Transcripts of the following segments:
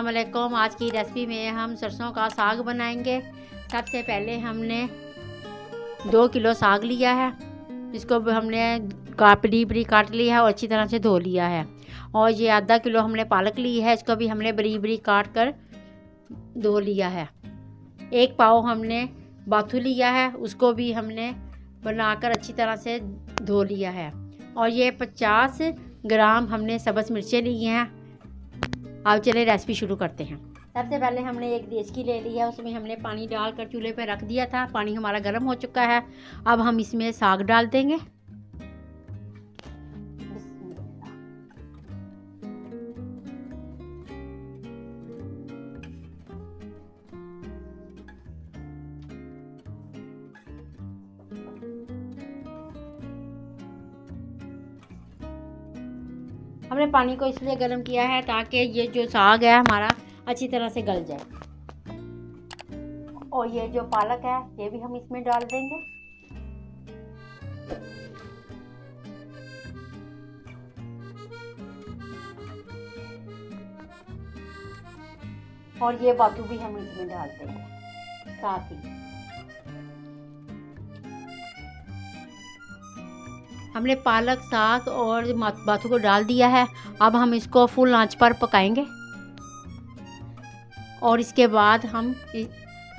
अस्सलामुअलैकुम। आज की रेसिपी में हम सरसों का साग बनाएंगे। सबसे पहले हमने 2 किलो साग लिया है, जिसको हमने बरी बरी काट लिया है और अच्छी तरह से धो लिया है। और ये आधा किलो हमने पालक ली है, इसको भी हमने बरी बरी काट कर धो लिया है। 1 पाव हमने बाथू लिया है, उसको भी हमने बनाकर अच्छी तरह से धो लिया है। और ये 50 ग्राम हमने सब्ज़ मिर्चें ली हैं। अब चले रेसिपी शुरू करते हैं। सबसे पहले हमने एक देचकी ले ली है, उसमें हमने पानी डालकर चूल्हे पर रख दिया था। पानी हमारा गर्म हो चुका है। अब हम इसमें साग डाल देंगे। हमने पानी को इसलिए गर्म किया है ताकि ये जो साग है हमारा अच्छी तरह से गल जाए। और ये जो पालक है ये भी हम इसमें डाल देंगे। और ये बाथू भी हम इसमें डाल देंगे साथ ही। हमने पालक, साग और बाथू को डाल दिया है। अब हम इसको फुल आंच पर पकाएंगे। और इसके बाद हम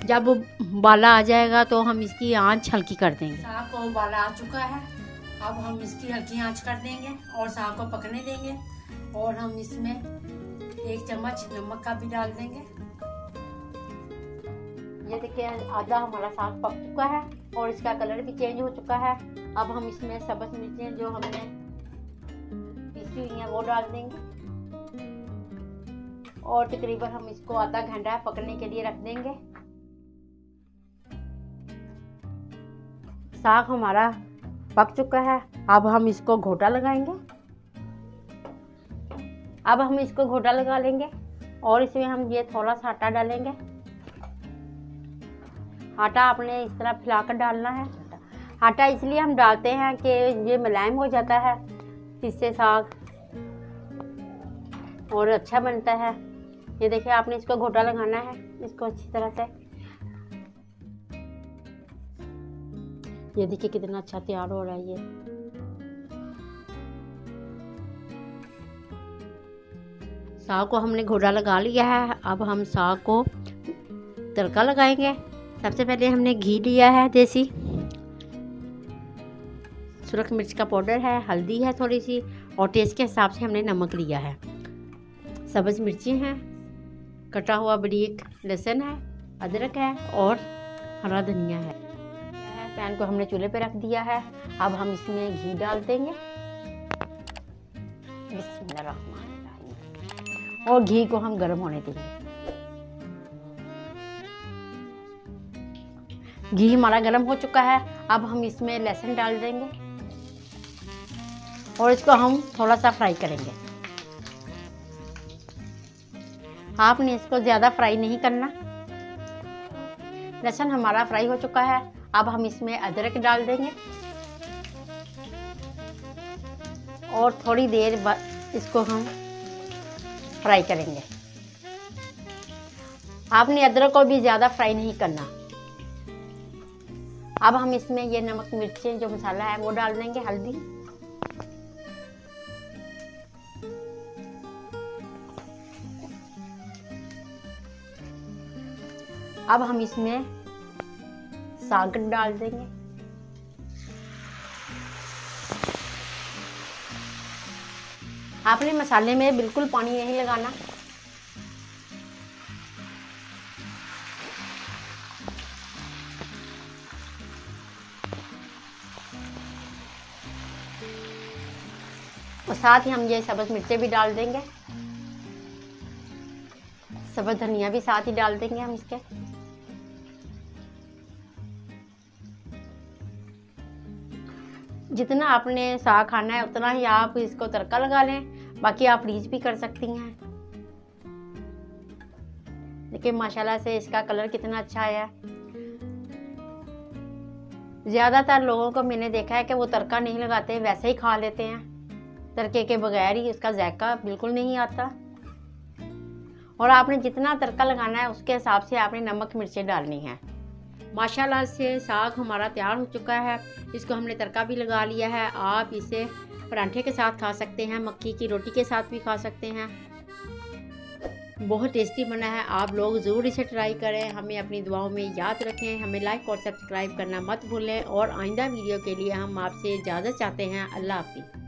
जब उबाला आ जाएगा तो हम इसकी आंच हल्की कर देंगे। साग को उबाला आ चुका है, अब हम इसकी हल्की आंच कर देंगे और साग को पकने देंगे। और हम इसमें 1 चम्मच नमक का भी डाल देंगे। ये देखिए आधा हमारा साग पक चुका है और इसका कलर भी चेंज हो चुका है। अब हम इसमें सब्ज़ मिर्चें जो हमने पीसी हुई हैं वो डाल देंगे। और तकरीबन हम इसको आधा घंटा पकने के लिए रख देंगे। साग हमारा पक चुका है। अब हम इसको घोटा लगाएंगे। अब हम इसको घोटा लगा लेंगे और इसमें हम ये थोड़ा सा आटा डालेंगे। आटा आपने इस तरह फैलाकर डालना है। आटा इसलिए हम डालते हैं कि ये मुलायम हो जाता है, इससे साग और अच्छा बनता है। ये देखिए आपने इसको घोटा लगाना है, इसको अच्छी तरह से। ये देखिए कितना अच्छा तैयार हो रहा है। ये साग को हमने घोटा लगा लिया है। अब हम साग को तड़का लगाएंगे। सबसे पहले हमने घी लिया है देसी, सुरख मिर्च का पाउडर है, हल्दी है थोड़ी सी, और टेस्ट के हिसाब से हमने नमक लिया है। सब्ज़ मिर्ची हैं, कटा हुआ बारीक लहसुन है, अदरक है और हरा धनिया है। पैन को हमने चूल्हे पे रख दिया है। अब हम इसमें घी डाल देंगे। बिस्मिल्लाहिर्रहमानिर्रहीम। और घी को हम गर्म होने देंगे। घी हमारा गर्म हो चुका है। अब हम इसमें लहसुन डाल देंगे और इसको हम थोड़ा सा फ्राई करेंगे। आपने इसको ज़्यादा फ्राई नहीं करना। लहसुन हमारा फ्राई हो चुका है। अब हम इसमें अदरक डाल देंगे और थोड़ी देर बाद इसको हम फ्राई करेंगे। आपने अदरक को भी ज़्यादा फ्राई नहीं करना। अब हम इसमें ये नमक, मिर्चें जो मसाला है वो डाल देंगे, हल्दी। अब हम इसमें साग डाल देंगे। आपने मसाले में बिल्कुल पानी नहीं लगाना। और साथ ही हम ये सब्ज़ मिर्चें भी डाल देंगे। सब्ज़ धनिया भी साथ ही डाल देंगे हम इसके। जितना आपने साग खाना है उतना ही आप इसको तड़का लगा लें, बाकी आप फ्रीज भी कर सकती हैं। देखिए माशाल्लाह से इसका कलर कितना अच्छा आया है। ज़्यादातर लोगों को मैंने देखा है कि वो तड़का नहीं लगाते, वैसे ही खा लेते हैं, तड़के के बगैर ही उसका जायका बिल्कुल नहीं आता। और आपने जितना तड़का लगाना है उसके हिसाब से आपने नमक मिर्चें डालनी है। माशाल्लाह से साग हमारा तैयार हो चुका है। इसको हमने तड़का भी लगा लिया है। आप इसे परांठे के साथ खा सकते हैं, मक्की की रोटी के साथ भी खा सकते हैं। बहुत टेस्टी बना है, आप लोग ज़रूर इसे ट्राई करें। हमें अपनी दुआओं में याद रखें, हमें लाइक और सब्सक्राइब करना मत भूलें। और आइंदा वीडियो के लिए हम आपसे इजाज़त चाहते हैं। अल्लाह हाफ़िज़।